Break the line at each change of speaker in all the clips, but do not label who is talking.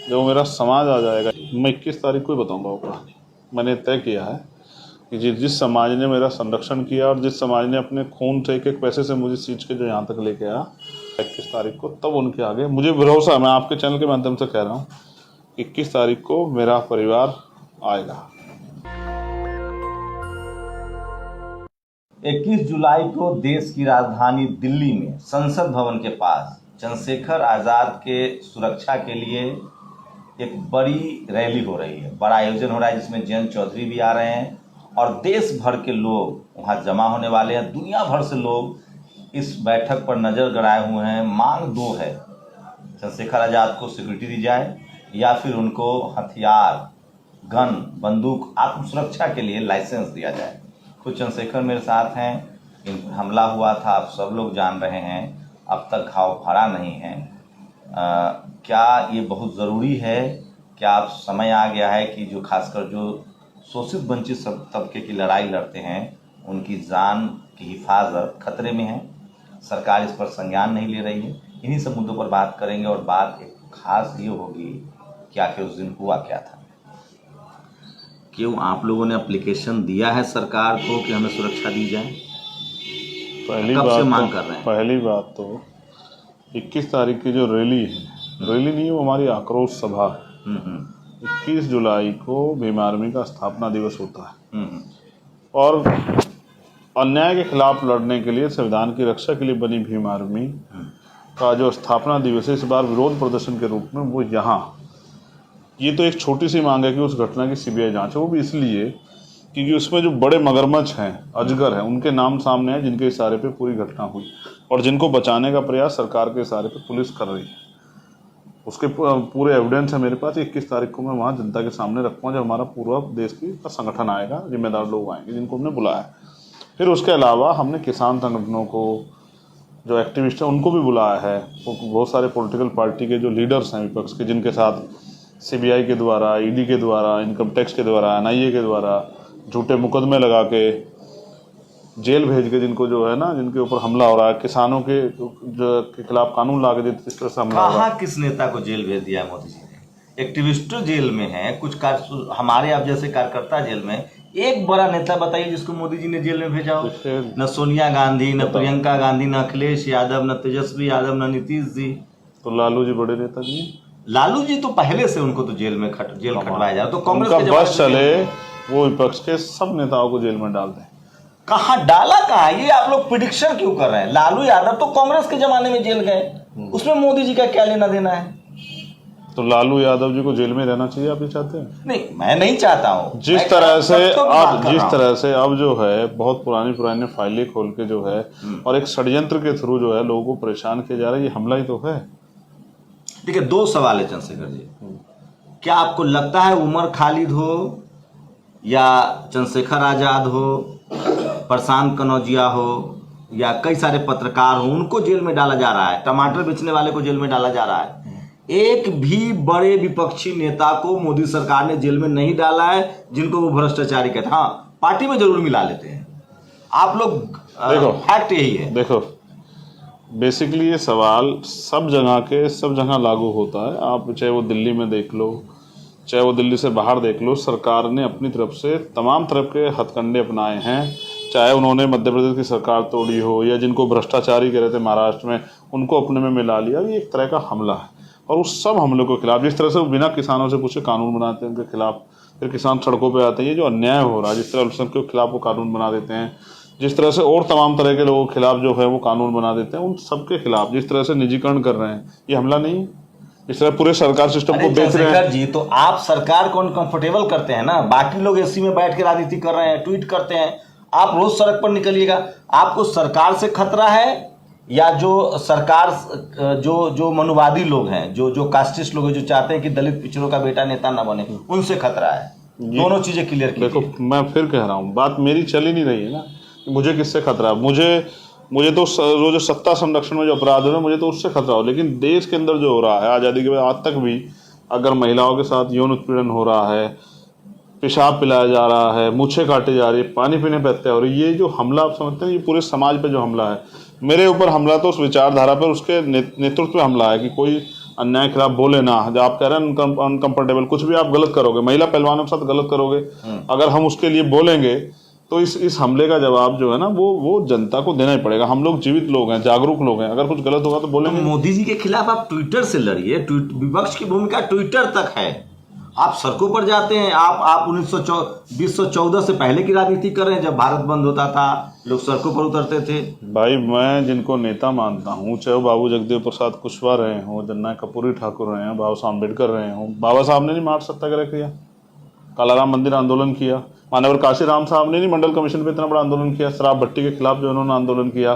जब मेरा समाज आ जाएगा, मैं 21 तारीख को ही बताऊंगा वो कहानी। मैंने तय किया है कि जिस समाज ने मेरा संरक्षण किया और जिस समाज ने अपने खून से एक एक पैसे से मुझे सींच के जो यहाँ तक लेके आया, 21 तारीख को तब उनके आगे मुझे भरोसा, मैं आपके चैनल के माध्यम से कह रहा हूँ, 21 तारीख को मेरा परिवार आएगा।
21 जुलाई को देश की राजधानी दिल्ली में संसद भवन के पास चंद्रशेखर आज़ाद के सुरक्षा के लिए एक बड़ी रैली हो रही है, बड़ा आयोजन हो रहा है जिसमें जयंत चौधरी भी आ रहे हैं और देश भर के लोग वहां जमा होने वाले हैं। दुनिया भर से लोग इस बैठक पर नज़र गड़ाए हुए हैं। मांग दो है, चंद्रशेखर आज़ाद को सिक्योरिटी दी जाए या फिर उनको हथियार, गन, बंदूक, आत्मसुरक्षा के लिए लाइसेंस दिया जाए। खुद चंद्रशेखर मेरे साथ हैं। हमला हुआ था, आप सब लोग जान रहे हैं, अब तक घाव भरा नहीं है। क्या ये बहुत ज़रूरी है? क्या अब समय आ गया है कि जो खासकर जो शोषित वंचित सब तबके की लड़ाई लड़ते हैं उनकी जान की हिफाजत खतरे में है? सरकार इस पर संज्ञान नहीं ले रही है। इन्हीं सब मुद्दों पर बात करेंगे और बात एक खास ये होगी कि आखिर उस दिन हुआ क्या था। क्यों आप लोगों ने एप्लीकेशन दिया है सरकार को कि हमें सुरक्षा दी जाए? कब से मांग कर रहे हैं?
पहली बात तो 21 तारीख की जो रैली है, रैली नहीं, वो हमारी आक्रोश सभा है। 21 जुलाई को भीम आर्मी का स्थापना दिवस होता है और अन्याय के खिलाफ लड़ने के लिए, संविधान की रक्षा के लिए बनी भीम आर्मी का जो स्थापना दिवस है, इस बार विरोध प्रदर्शन के रूप में वो यहाँ, ये तो एक छोटी सी मांग है कि उस घटना की सीबीआई जांच है। वो भी इसलिए क्योंकि उसमें जो बड़े मगरमच्छ हैं, अजगर हैं, उनके नाम सामने हैं जिनके इशारे पे पूरी घटना हुई और जिनको बचाने का प्रयास सरकार के इशारे पे पुलिस कर रही है। उसके पूरे एविडेंस है मेरे पास। 21 तारीख को मैं वहाँ जनता के सामने रखूँगा जब हमारा पूरा देश का संगठन आएगा, जिम्मेदार लोग आएंगे जिनको हमने बुलाया है। फिर उसके अलावा हमने किसान संगठनों को, जो एक्टिविस्ट हैं, उनको भी बुलाया है। बहुत सारे पॉलिटिकल पार्टी के जो लीडर्स हैं विपक्ष के, जिनके साथ सीबीआई के द्वारा, ईडी के द्वारा, इनकम टैक्स के द्वारा, एनआईए के द्वारा झूठे मुकदमे लगा के जेल भेज के, जिनको जो है ना, जिनके ऊपर हमला हो रहा है, किसानों के खिलाफ कानून ला के इस तरह से हमला हो रहा है।
किस नेता को जेल भेज दिया है मोदी जी ने? एक्टिविस्ट जेल में है, कुछ हमारे आप जैसे कार्यकर्ता जेल में। एक बड़ा नेता बताइए जिसको मोदी जी ने जेल में भेजा हो। न सोनिया गांधी, न प्रियंका गांधी, न अखिलेश यादव, न तेजस्वी यादव, न नीतीश जी।
तो लालू जी बड़े नेता जी।
लालू जी तो पहले से उनको तो जेल खटवाया जा रहा। तो कांग्रेस
के बस चले, वो विपक्ष के सब नेताओं को जेल में डाल दें।
कहाँ डाला? कहाँ? ये आप लोग प्रिडिक्शन क्यों कर रहे हैं? लालू यादव तो कांग्रेस के जमाने में जेल गए, उसमें मोदी जी का क्या लेना देना है?
तो लालू यादव जी को जेल में रहना चाहिए, आप ये चाहते हैं?
नहीं, मैं नहीं चाहता हूँ।
जिस तरह से अब जो है बहुत पुरानी फाइलें खोल के जो है और एक षड्यंत्र के थ्रू जो है लोगों को परेशान किया जा रहा है, ये हमला ही तो है।
देखिए, दो सवाल है चंद्रशेखर जी। क्या आपको लगता है उमर खालिद हो या चंद्रशेखर आजाद हो, प्रशांत कनौजिया हो या कई सारे पत्रकार हो, उनको जेल में डाला जा रहा है? टमाटर बेचने वाले को जेल में डाला जा रहा है। एक भी बड़े विपक्षी नेता को मोदी सरकार ने जेल में नहीं डाला है जिनको वो भ्रष्टाचारी कहते हैं। हाँ, पार्टी में जरूर मिला लेते हैं। आप लोग देखो, फैक्ट यही है।
देखो, बेसिकली ये सवाल सब जगह लागू होता है। आप चाहे वो दिल्ली में देख लो, चाहे वो दिल्ली से बाहर देख लो, सरकार ने अपनी तरफ से तमाम तरफ के हथकंडे अपनाए हैं। चाहे उन्होंने मध्य प्रदेश की सरकार तोड़ी हो या जिनको भ्रष्टाचारी कह रहे थे महाराष्ट्र में, उनको अपने में मिला लिया। ये एक तरह का हमला है और उस सब हमलों के खिलाफ, जिस तरह से वो बिना किसानों से पूछे कानून बनाते हैं उनके खिलाफ, फिर किसान सड़कों पर आते हैं, ये जो अन्याय हो रहा है, जिस तरह सबके खिलाफ वो कानून बना देते हैं, जिस तरह से और तमाम तरह के लोगों के खिलाफ जो है वो कानून बना देते हैं, उन सबके खिलाफ जिस तरह से निजीकरण कर रहे हैं, ये हमला नहीं? इस तरह पूरे सरकार सिस्टम को बेच रहे हैं
जी। तो आप सरकार को अनकंफर्टेबल करते हैं ना। बाकी लोग एसी में बैठ के राजनीति कर रहे हैं, ट्वीट करते हैं, आप रोज सड़क पर निकलिएगा। आपको सरकार से खतरा है या जो सरकार, जो मनुवादी लोग हैं, जो कास्टिस्ट लोग हैं, जो चाहते हैं कि दलित पिछड़ों का बेटा नेता ना बने, उनसे खतरा है? दोनों चीजें क्लियर कीजिए।
देखो, मैं फिर कह रहा हूँ, बात मेरी चल ही नहीं रही है ना। मुझे किससे खतरा? मुझे तो जो सत्ता संरक्षण में जो अपराध हो रहे हैं, मुझे तो उससे खतरा हो। लेकिन देश के अंदर जो हो रहा है आज़ादी के बाद आज तक भी, अगर महिलाओं के साथ यौन उत्पीड़न हो रहा है, पेशाब पिलाया जा रहा है, मूछें काटी जा रही है, पानी पीने पर हत्या हो रही है, ये जो हमला आप समझते हैं, ये पूरे समाज पे जो हमला है। मेरे ऊपर हमला तो उस विचारधारा पर, उसके नेतृत्व पे हमला है कि कोई अन्याय के खिलाफ बोले ना। जो आप कह रहे हैं अनकंफर्टेबल, कुछ भी आप गलत करोगे, महिला पहलवानों के साथ गलत करोगे, अगर हम उसके लिए बोलेंगे तो इस हमले का जवाब जो है ना वो जनता को देना ही पड़ेगा। हम लोग जीवित लोग हैं, जागरूक लोग हैं, अगर कुछ गलत होगा तो बोलेंगे।
मोदी जी के खिलाफ आप ट्विटर से लड़िए, विपक्ष की भूमिका ट्विटर तक है। आप सड़कों पर जाते हैं, आप 2014 से पहले की राजनीति कर रहे हैं, जब भारत बंद होता था लोग सड़कों पर उतरते थे।
भाई मैं जिनको नेता मानता हूँ, चाहे वो बाबू जगदेव प्रसाद कुशवाहा रहे हों, जननायक कर्पूरी ठाकुर रहे हों, बाबा साहब अम्बेडकर रहे हों, बाबा साहब ने नहीं मार्च सत्याग्रह किया, कालाराम मंदिर आंदोलन किया, मानवर काशीराम साहब ने नहीं मंडल कमीशन पे इतना बड़ा आंदोलन किया, शराब भट्टी के खिलाफ जो उन्होंने आंदोलन किया,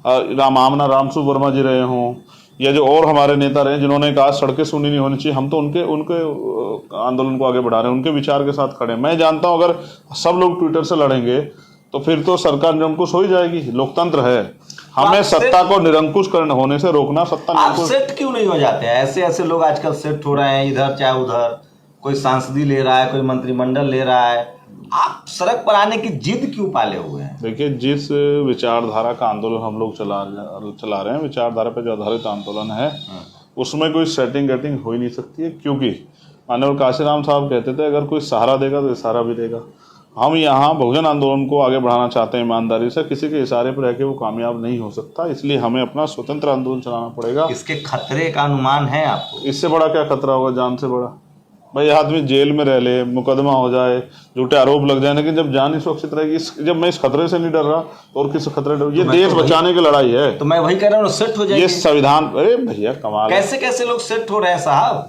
आमना रामसु वर्मा जी रहे हों, या जो और हमारे नेता रहे जिन्होंने कहा सड़कें सुनी नहीं होनी चाहिए, हम तो उनके आंदोलन को आगे बढ़ा रहे हैं, उनके विचार के साथ खड़े हैं। मैं जानता हूं अगर सब लोग ट्विटर से लड़ेंगे तो फिर तो सरकार निरंकुश हो ही जाएगी। लोकतंत्र है, हमें सत्ता को निरंकुश करने होने से रोकना। सत्ता
आप सेट क्यों नहीं हो जाते हैं? ऐसे लोग आजकल सेट हो रहे हैं, इधर चाहे उधर, कोई सांसदी ले रहा है, कोई मंत्रिमंडल ले रहा है। आप सड़क पर आने की जिद क्यों पाले हुए हैं?
देखिए, जिस विचारधारा का आंदोलन हम लोग चला रहे हैं, विचारधारा पर जो आधारित आंदोलन है, उसमें कोई सेटिंग गेटिंग हो ही नहीं सकती है। क्योंकि मानवर काशीराम साहब कहते थे अगर कोई सहारा देगा तो इशारा भी देगा। हम यहाँ बहुजन आंदोलन को आगे बढ़ाना चाहते हैं ईमानदारी से, किसी के इशारे पर रह के वो कामयाब नहीं हो सकता, इसलिए हमें अपना स्वतंत्र आंदोलन चलाना पड़ेगा।
इसके खतरे का अनुमान है आपको?
इससे बड़ा क्या खतरा होगा? जान से बड़ा। भाई आदमी जेल में रह ले, मुकदमा हो जाए, झूठे आरोप लग जाए, लेकिन जब जान ही सुरक्षित रहेगी, जब मैं इस खतरे से नहीं डर रहा तो और किस खतरे डर? ये देश बचाने की लड़ाई है।
तो मैं वही कह रहा हूँ, सेट हो जाएगी
ये संविधान। अरे भैया कमाल,
कैसे लोग सेट हो रहे हैं साहब,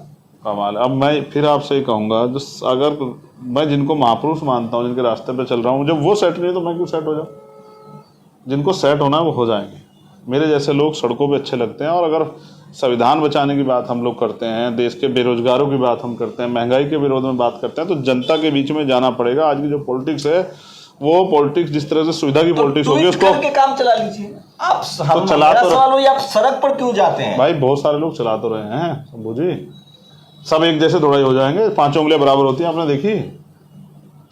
कमाल। अब मैं फिर आपसे ही कहूंगा, अगर मैं जिनको महापुरुष मानता हूँ, जिनके रास्ते पे चल रहा हूँ, जब वो सेट नहीं तो मैं क्यों सेट हो जाऊँ? जिनको सेट होना है वो हो जाएंगे। मेरे जैसे लोग सड़कों पे अच्छे लगते हैं। और अगर संविधान बचाने की बात हम लोग करते हैं, देश के बेरोजगारों की बात हम करते हैं, महंगाई के विरोध में बात करते हैं, तो जनता के बीच में जाना पड़ेगा। आज की जो पॉलिटिक्स है वो पॉलिटिक्स जिस तरह से सुविधा की पॉलिटिक्स होगी, उसको
के काम चला लीजिए आप।
तो चला तो
सवाल हो, आप सड़क पर क्यों जाते हैं?
भाई बहुत सारे लोग चला तो रहे हैं शंभू जी, सब एक जैसे थोड़ा ही हो जाएंगे, पांचों उंगलियां बराबर होती हैं, आपने देखी?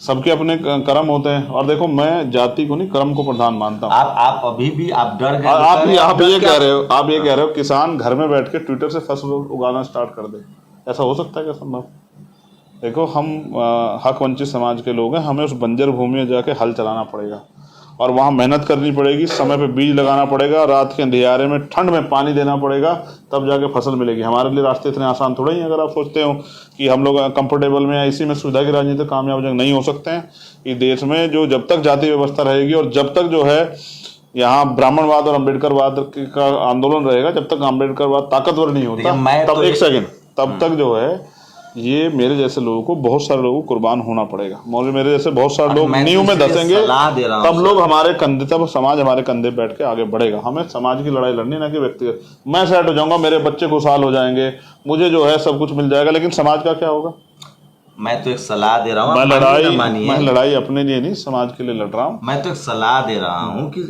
सबके अपने कर्म होते हैं। और देखो, मैं जाति को नहीं कर्म को प्रधान मानता हूँ।
आप अभी भी आप डर गए?
आप ये कह रहे हो किसान घर में बैठ के ट्विटर से फसल उगाना स्टार्ट कर दे, ऐसा हो सकता है क्या? संभव? देखो, हम हक वंचित समाज के लोग हैं, हमें उस बंजर भूमि में जाके हल चलाना पड़ेगा और वहाँ मेहनत करनी पड़ेगी, समय पे बीज लगाना पड़ेगा, रात के अंधियारे में ठंड में पानी देना पड़ेगा, तब जाके फसल मिलेगी। हमारे लिए रास्ते इतने आसान थोड़ा ही हैं। अगर आप सोचते हो कि हम लोग कंफर्टेबल में या इसी में सुविधा की राजनीति कामयाब जंग नहीं हो सकते हैं। इस देश में जो जब तक जाति व्यवस्था रहेगी और जब तक जो है यहाँ ब्राह्मणवाद और अम्बेडकरवाद का आंदोलन रहेगा, जब तक अम्बेडकरवाद ताकतवर नहीं होता, तब एक सेकेंड, तब तक जो है ये मेरे जैसे लोगों को, बहुत सारे लोगों को कुर्बान होना पड़ेगा। मेरे जैसे बहुत सारे लोग नींव में धंसेंगे, तब लोग हमारे कंधे, तब समाज हमारे कंधे बैठ के आगे बढ़ेगा। हमें समाज की लड़ाई लड़नी, ना कि व्यक्तिगत। मैं सेट हो जाऊंगा, मेरे बच्चे खुशहाल हो जाएंगे, मुझे जो है सब कुछ मिल जाएगा, लेकिन समाज का क्या होगा?
मैं तो एक सलाह दे रहा हूँ,
मैं लड़ाई अपने लिए नहीं, समाज के लिए लड़ रहा हूँ।
मैं तो एक सलाह दे रहा हूँ कि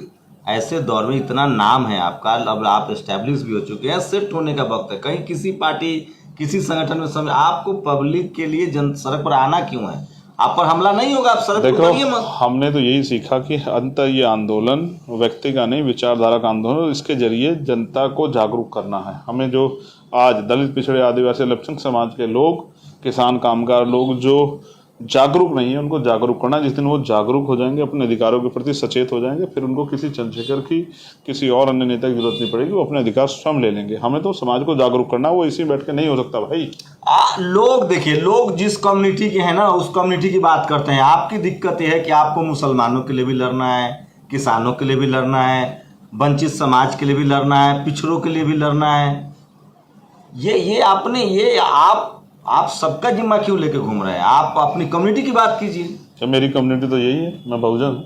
ऐसे दौर में इतना नाम है आपका, अब आप एस्टेब्लिश भी हो चुके हैं, सेट होने का वक्त है। कहीं किसी पार्टी, किसी संगठन में समय, आपको पब्लिक के लिए सड़क पर आना क्यों है? आप पर हमला नहीं होगा, आप सड़क पर उतरिए मत।
हमने तो यही सीखा कि अंत ये आंदोलन व्यक्ति का नहीं, विचारधारा का आंदोलन, इसके जरिए जनता को जागरूक करना है। हमें जो आज दलित, पिछड़े, आदिवासी, अल्पसंख्यक समाज के लोग, किसान, कामगार लोग जो जागरूक नहीं है, उनको जागरूक करना। जिस दिन वो जागरूक हो जाएंगे, अपने अधिकारों के प्रति सचेत हो जाएंगे, फिर उनको किसी चंद्रशेखर की, किसी और अन्य नेता की जरूरत नहीं पड़ेगी, वो अपने अधिकार स्वयं ले लेंगे। हमें तो समाज को जागरूक करना, वो इसी बैठ के नहीं हो सकता भाई।
लोग देखिए, लोग जिस कम्युनिटी के हैं ना, उस कम्युनिटी की बात करते हैं। आपकी दिक्कत यह है कि आपको मुसलमानों के लिए भी लड़ना है, किसानों के लिए भी लड़ना है, वंचित समाज के लिए भी लड़ना है, पिछड़ों के लिए भी लड़ना है। आप सबका जिम्मा क्यों लेके घूम रहे हैं? आप अपनी कम्युनिटी की बात कीजिए।
मेरी कम्युनिटी तो यही है, मैं बहुजन।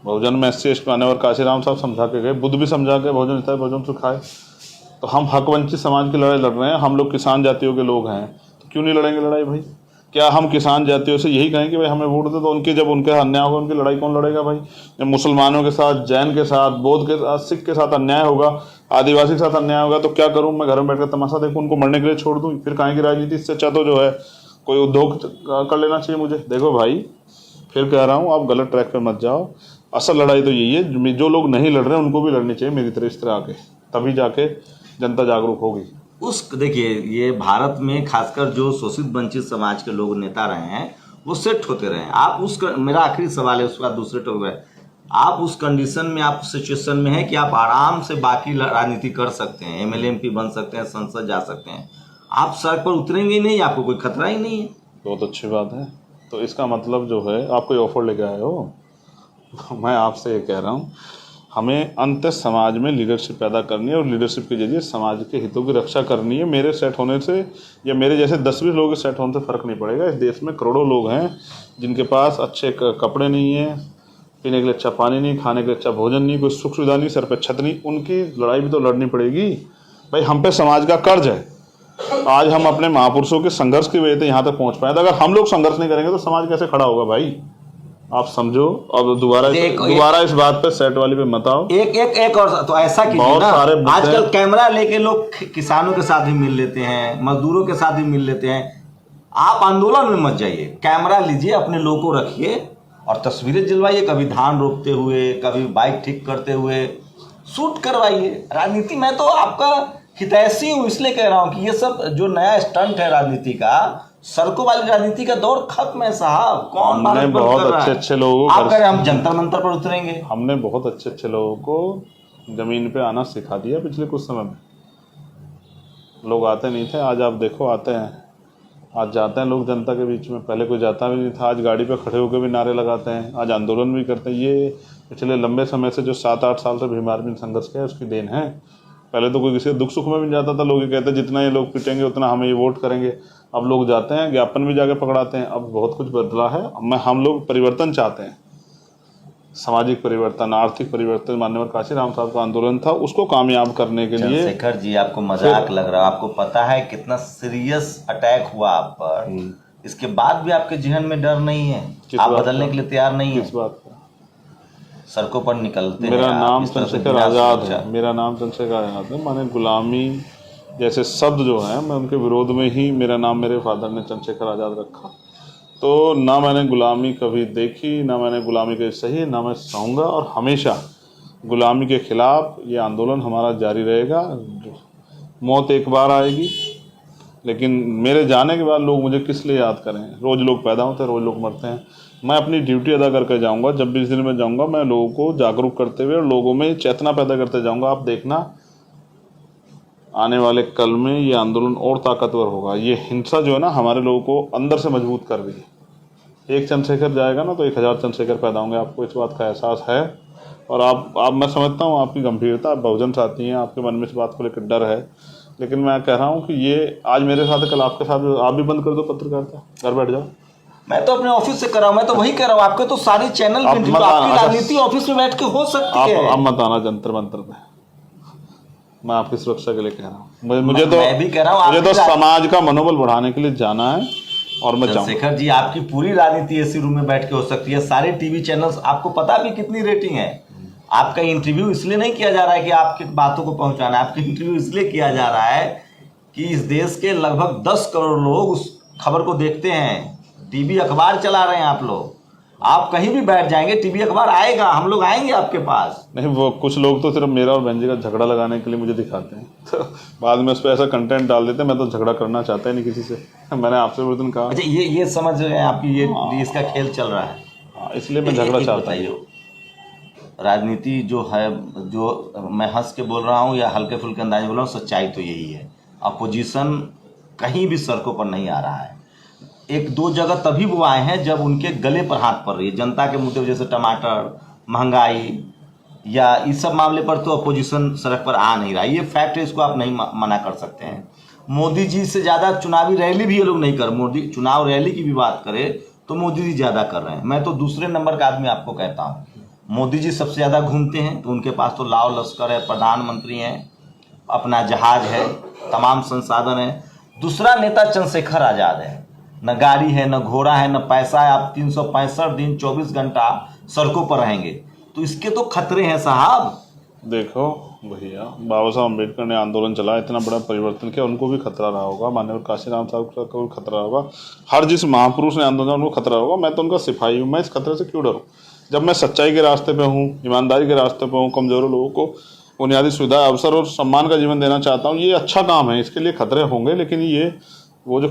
बहुजन में SC ST मानवर काशीराम साहब समझा के गए, बुद्ध भी समझा के बहुजन हिताय बहुजन सुखाए। तो हम हक वंचित समाज की लड़ाई लड़ रहे हैं। हम लोग किसान जातियों के लोग हैं, तो क्यों नहीं लड़ेंगे लड़ाई भाई? क्या हम किसान जातियों से यही कहें कि भाई हमें वोट दे? तो उनके, जब उनके अन्याय होगा, उनकी लड़ाई कौन लड़ेगा भाई? जब मुसलमानों के साथ, जैन के साथ, बौद्ध के साथ, सिख के साथ अन्याय होगा, आदिवासी के साथ अन्याय होगा, तो क्या करूं मैं? घर में बैठकर तमाशा देखूं, उनको मरने के लिए छोड़ दूं? फिर काहे की राजनीति? इससे अच्छा तो जो है कोई उद्योग कर लेना चाहिए मुझे। देखो भाई, फिर कह रहा हूँ, आप गलत ट्रैक पर मत जाओ। असल लड़ाई तो यही है, जो लोग नहीं लड़ रहे हैं उनको भी लड़नी चाहिए मेरी तरह, इस तरह आके, तभी जाके जनता जागरूक होगी।
देखिए, ये भारत में खासकर जो शोषित वंचित समाज के लोग नेता रहे हैं वो सेट होते रहे। आप मेरा आखिरी सवाल है, उसके बाद दूसरे टॉपिक है। आप उस कंडीशन में, आप उस सिचुएशन में हैं कि आप आराम से बाकी राजनीति कर सकते हैं, एमएलए एमपी बन सकते हैं, संसद जा सकते हैं, आप सड़क पर उतरेंगे ही नहीं, आपको कोई खतरा ही नहीं है।
बहुत अच्छी बात है। तो इसका मतलब जो है, आप कोई ऑफर लेके आए हो? मैं आपसे ये कह रहा हूँ, हमें अंत समाज में लीडरशिप पैदा करनी है और लीडरशिप के जरिए समाज के हितों की रक्षा करनी है। मेरे सेट होने से या मेरे जैसे 10-20 लोगों के सेट होने से फ़र्क नहीं पड़ेगा। इस देश में करोड़ों लोग हैं जिनके पास अच्छे कपड़े नहीं हैं, पीने के लिए अच्छा पानी नहीं, खाने के लिए अच्छा भोजन नहीं, कोई सुख सुविधा नहीं, सर पे छत नहीं। उनकी लड़ाई भी तो लड़नी पड़ेगी भाई। हम पे समाज का कर्ज है। आज हम अपने महापुरुषों के संघर्ष की वजह से यहाँ तक पहुँच पाए। अगर हम लोग संघर्ष नहीं करेंगे तो समाज कैसे खड़ा होगा भाई? आप समझो। अब दोबारा इस बात पे सेट वाली पे मत आओ।
एक और तो ऐसा कीजिए ना, आजकल कैमरा लेके लोग किसानों के साथ भी मिल लेते हैं, मजदूरों के साथ भी मिल लेते हैं। आप आंदोलन में मत जाइए, कैमरा लीजिए, अपने लोगों को रखिए और तस्वीरें जलवाइए, कभी धान रोपते हुए, कभी बाइक ठीक करते हुए, शूट करवाइए। राजनीति में तो आपका हितैषी हूँ, इसलिए कह रहा हूँ कि ये सब जो नया स्टंट है राजनीति का, सड़कों वाली राजनीति का दौर खत्म है साहब। कौन
हमने बहुत अच्छे लोगों को,
आप कह रहे हम जंतर मंतर पर उतरेंगे?
हमने बहुत अच्छे लोगों को जमीन पे आना सिखा दिया पिछले कुछ समय में। लोग आते नहीं थे, आज आप देखो आते हैं। आज जाते हैं लोग जनता के बीच में, पहले कोई जाता भी नहीं था। आज गाड़ी पे खड़े होकर भी नारे लगाते हैं, आज आंदोलन भी करते हैं। ये पिछले लंबे समय से जो 7-8 साल से भीम आर्मी ने संघर्ष किया है, उसकी देन है। पहले तो कोई किसी दुख सुख में भी नहीं जाता था, लोग ये कहते जितना ये लोग पिटेंगे उतना हमें ये वोट करेंगे। अब लोग जाते हैं, ज्ञापन भी जाके पकड़ाते हैं। अब बहुत कुछ बदला है। हम लोग परिवर्तन चाहते हैं, सामाजिक परिवर्तन, आर्थिक परिवर्तन। माननीय काशीराम साहब का आंदोलन था, उसको कामयाब करने के लिए।
चंद्रशेखर जी, आपको मजाक लग रहा है? आपको पता है कितना सीरियस अटैक हुआ आप पर, इसके बाद भी आपके जहन में डर नहीं है? आप बदलने के लिए तैयार नहीं है?
किस बात का?
सड़कों पर निकलते हैं।
मेरा नाम चंद्रशेखर आज़ाद है। मेरा नाम चंद्रशेखर आज़ाद है। माने गुलामी जैसे शब्द जो है, मैं उनके विरोध में ही मेरा नाम मेरे फादर ने चंद्रशेखर आज़ाद रखा। तो ना मैंने गुलामी कभी देखी, ना मैंने गुलामी कभी सही, ना मैं सहूँगा। और हमेशा गुलामी के खिलाफ ये आंदोलन हमारा जारी रहेगा। मौत एक बार आएगी, लेकिन मेरे जाने के बाद लोग मुझे किस लिए याद करें? रोज़ लोग पैदा होते हैं, रोज़ लोग मरते हैं। मैं अपनी ड्यूटी अदा करके जाऊंगा। जब भी इस दिन में जाऊंगा, मैं लोगों को जागरूक करते हुए और लोगों में चेतना पैदा करते जाऊंगा। आप देखना, आने वाले कल में ये आंदोलन और ताकतवर होगा। ये हिंसा जो है ना, हमारे लोगों को अंदर से मजबूत कर रही है। एक चंद्रशेखर जाएगा ना तो 1000 चंद्रशेखर पैदा होंगे। आपको इस बात का एहसास है? और आप मैं समझता हूँ आपकी गंभीरता, आप बहुजन साथी हैं, आपके मन में इस बात को लेकर डर है। लेकिन मैं कह रहा हूँ कि ये आज मेरे साथ है, कल आपके साथ। आप भी बंद कर दो पत्रकारिता, घर बैठ जाओ।
मैं तो अपने ऑफिस से कर रहा हूँ, मैं तो वही कह रहा हूँ। आपके तो सारे चैनल आपकी राजनीति ऑफिस में बैठ के हो सकती है।
आप मत आना जंतर मंतर पे, मैं आपकी सुरक्षा के लिए कह रहा हूँ। मुझे तो समाज का मनोबल बढ़ाने के लिए जाना है और मैं जाऊँगा।
चंद्रशेखर जी, आपकी पूरी राजनीति एसी रूम में बैठ के हो सकती है। सारे टीवी चैनल्स, आपको पता भी कितनी रेटिंग है। आपका इंटरव्यू इसलिए नहीं किया जा रहा है कि आपकी बातों को पहुंचाना है, आपका इंटरव्यू इसलिए किया जा रहा है कि इस देश के लगभग 10 करोड़ लोग उस खबर को देखते हैं। टीवी अखबार चला रहे हैं आप लोग। आप कहीं भी बैठ जाएंगे, टीवी अखबार आएगा, हम लोग आएंगे आपके पास।
नहीं, वो कुछ लोग तो सिर्फ मेरा और बेंजी का झगड़ा लगाने के लिए मुझे दिखाते हैं, तो बाद में उस पर ऐसा कंटेंट डाल देते हैं। मैं तो झगड़ा करना चाहता ही नहीं किसी से। मैंने आपसे उस दिन कहा।
अच्छा, ये समझ रहे हैं आपकी, ये इसका खेल चल रहा है,
इसलिए मैं झगड़ा चाहता हूँ।
राजनीति जो है, जो मैं हंस के बोल रहा हूँ या हल्के फुल्के अंदाज बोल रहा हूँ, सच्चाई तो यही है। अपोजिशन कहीं भी सड़कों पर नहीं आ रहा है। 1-2 जगह तभी वो आए हैं जब उनके गले पर हाथ पड़ रही है। जनता के मुद्दे जैसे टमाटर, महंगाई या इस सब मामले पर तो अपोजिशन सड़क पर आ नहीं रहा। ये फैक्ट है, इसको आप नहीं मना कर सकते हैं। मोदी जी से ज़्यादा चुनावी रैली भी ये लोग नहीं कर, मोदी चुनाव रैली की भी बात करें तो मोदी जी ज़्यादा कर रहे हैं। मैं तो दूसरे नंबर का आदमी आपको कहता हूँ। मोदी जी सबसे ज़्यादा घूमते हैं, तो उनके पास तो लाव लश्कर है, प्रधानमंत्री हैं, अपना जहाज है, तमाम संसाधन है। दूसरा नेता चंद्रशेखर आज़ाद है, न गाड़ी है, न घोड़ा है, न पैसा है। आप 365 दिन 24 घंटा सड़कों पर रहेंगे, तो इसके तो खतरे हैं साहब।
देखो भैया, बाबा साहब अम्बेडकर ने आंदोलन चलाया, इतना बड़ा परिवर्तन किया, उनको भी खतरा रहा होगा। माननीय काशीराम साहब को भी खतरा होगा। हर जिस महापुरुष ने आंदोलन, उनको खतरा होगा। मैं तो उनका सिपाही हूँ, मैं इस खतरे से क्यों डरूँ? जब मैं सच्चाई के रास्ते पे हूँ, ईमानदारी के रास्ते पे हूँ, कमज़ोर लोगों को बुनियादी सुविधा, अवसर और सम्मान का जीवन देना चाहता हूँ। ये अच्छा काम है, इसके लिए खतरे होंगे, लेकिन ये वो जो